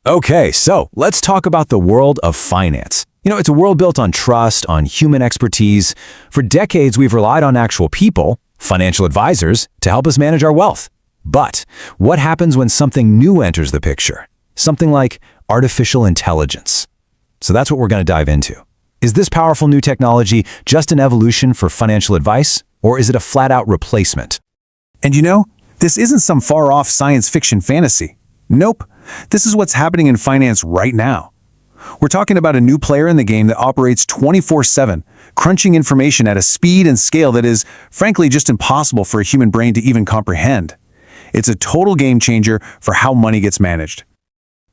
Okay, so let's talk about the world of finance. It's a world built on trust, on human expertise. For decades, we've relied on actual people, financial advisors, to help us manage our wealth. But what happens when something new enters the picture? Something like artificial intelligence. So that's what we're going to dive into. Is this powerful new technology just an evolution for financial advice, or is it a flat-out replacement? And this isn't some far-off science fiction fantasy. Nope, this is what's happening in finance right now. We're talking about a new player in the game that operates 24/7, crunching information at a speed and scale that is, frankly, just impossible for a human brain to even comprehend. It's a total game changer for how money gets managed.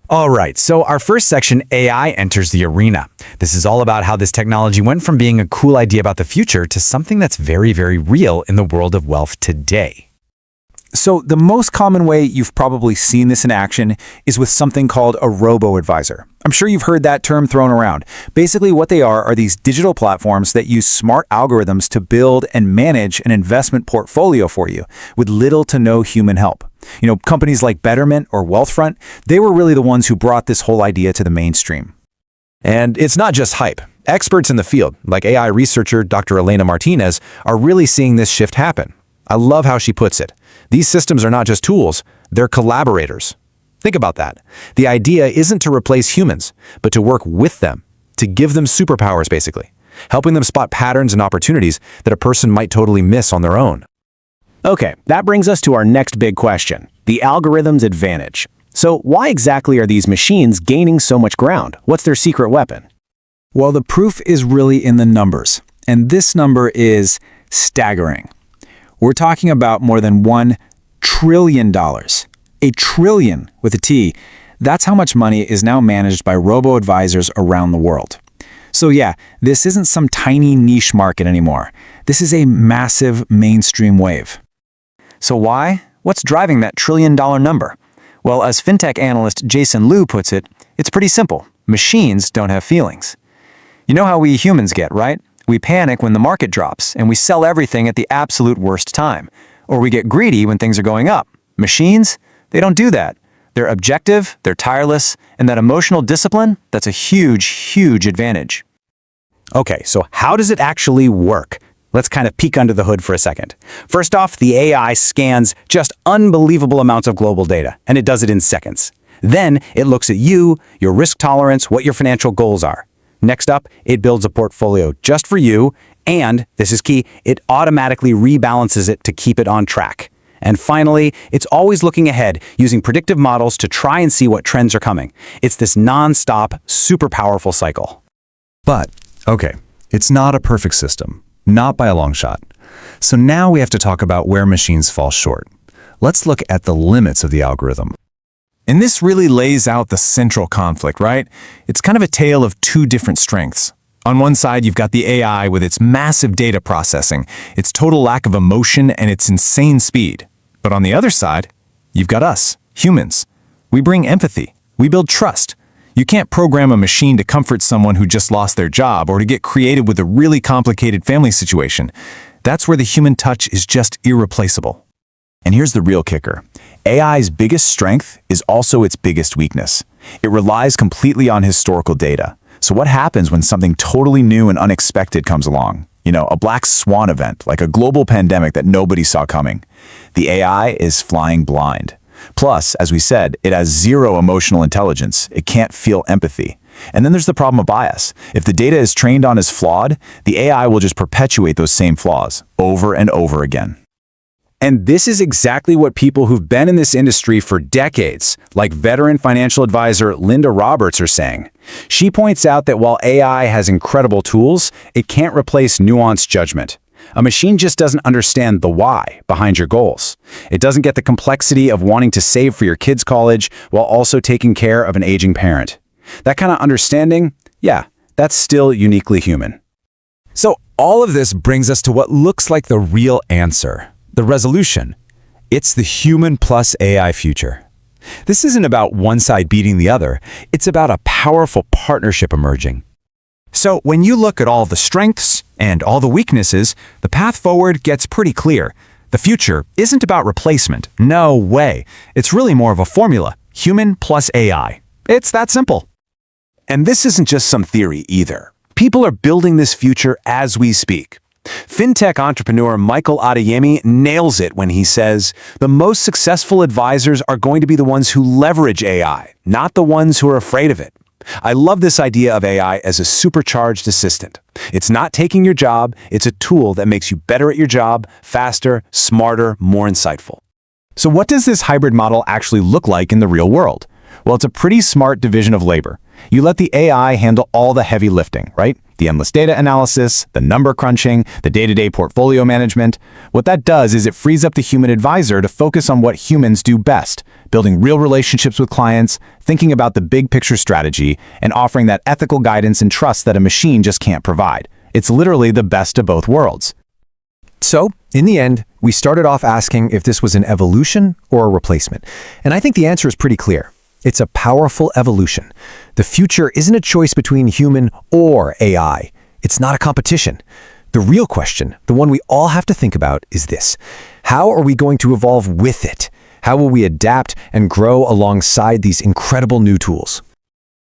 All right, so our first section, AI enters the arena. This is all about how this technology went from being a cool idea about the future to something that's very, very real in the world of wealth today. So the most common way you've probably seen this in action is with something called a robo-advisor. I'm sure you've heard that term thrown around. Basically, what they are these digital platforms that use smart algorithms to build and manage an investment portfolio for you with little to no human help. Companies like Betterment or Wealthfront, they were really the ones who brought this whole idea to the mainstream. And it's not just hype. Experts in the field, like AI researcher Dr. Elena Martinez, are really seeing this shift happen. I love how she puts it. These systems are not just tools, they're collaborators. Think about that. The idea isn't to replace humans, but to work with them, to give them superpowers, basically, helping them spot patterns and opportunities that a person might totally miss on their own. Okay, that brings us to our next big question, the algorithm's advantage. So why exactly are these machines gaining so much ground? What's their secret weapon? Well, the proof is really in the numbers, and this number is staggering. We're talking about more than $1 trillion. A trillion with a T. That's how much money is now managed by robo-advisors around the world. So yeah, this isn't some tiny niche market anymore. This is a massive mainstream wave. So why? What's driving that trillion-dollar number? Well, as fintech analyst Jason Liu puts it, it's pretty simple. Machines don't have feelings. You know how we humans get, right? We panic when the market drops, and we sell everything at the absolute worst time. Or we get greedy when things are going up. Machines, they don't do that. They're objective, they're tireless, and that emotional discipline, that's a huge, huge advantage. Okay, so how does it actually work? Let's kind of peek under the hood for a second. First off, the AI scans just unbelievable amounts of global data, and it does it in seconds. Then it looks at you, your risk tolerance, what your financial goals are. Next up, it builds a portfolio just for you, and, this is key, it automatically rebalances it to keep it on track. And finally, it's always looking ahead, using predictive models to try and see what trends are coming. It's this non-stop, super powerful cycle. But, okay, it's not a perfect system, not by a long shot. So now we have to talk about where machines fall short. Let's look at the limits of the algorithm. And this really lays out the central conflict, right? It's kind of a tale of two different strengths. On one side, you've got the AI with its massive data processing, its total lack of emotion, and its insane speed. But on the other side, you've got us, humans. We bring empathy. We build trust. You can't program a machine to comfort someone who just lost their job or to get creative with a really complicated family situation. That's where the human touch is just irreplaceable. And here's the real kicker. AI's biggest strength is also its biggest weakness. It relies completely on historical data. So what happens when something totally new and unexpected comes along? A black swan event, like a global pandemic that nobody saw coming. The AI is flying blind. Plus, as we said, it has zero emotional intelligence. It can't feel empathy. And then there's the problem of bias. If the data is trained on as flawed, the AI will just perpetuate those same flaws over and over again. And this is exactly what people who've been in this industry for decades, like veteran financial advisor Linda Roberts, are saying. She points out that while AI has incredible tools, it can't replace nuanced judgment. A machine just doesn't understand the why behind your goals. It doesn't get the complexity of wanting to save for your kids' college while also taking care of an aging parent. That kind of understanding, yeah, that's still uniquely human. So all of this brings us to what looks like the real answer. The resolution. It's the human plus AI future. This isn't about one side beating the other. It's about a powerful partnership emerging. So when you look at all the strengths and all the weaknesses, the path forward gets pretty clear. The future isn't about replacement. No way. It's really more of a formula. Human plus AI. It's that simple. And this isn't just some theory either. People are building this future as we speak. Fintech entrepreneur Michael Adeyemi nails it when he says, the most successful advisors are going to be the ones who leverage AI, not the ones who are afraid of it. I love this idea of AI as a supercharged assistant. It's not taking your job, it's a tool that makes you better at your job, faster, smarter, more insightful. So what does this hybrid model actually look like in the real world? Well, it's a pretty smart division of labor. You let the AI handle all the heavy lifting, right? The endless data analysis, the number crunching, the day-to-day portfolio management. What that does is it frees up the human advisor to focus on what humans do best, building real relationships with clients, thinking about the big picture strategy, and offering that ethical guidance and trust that a machine just can't provide. It's literally the best of both worlds. So, in the end, we started off asking if this was an evolution or a replacement. And I think the answer is pretty clear. It's a powerful evolution. The future isn't a choice between human or AI. It's not a competition. The real question, the one we all have to think about, is this. How are we going to evolve with it? How will we adapt and grow alongside these incredible new tools?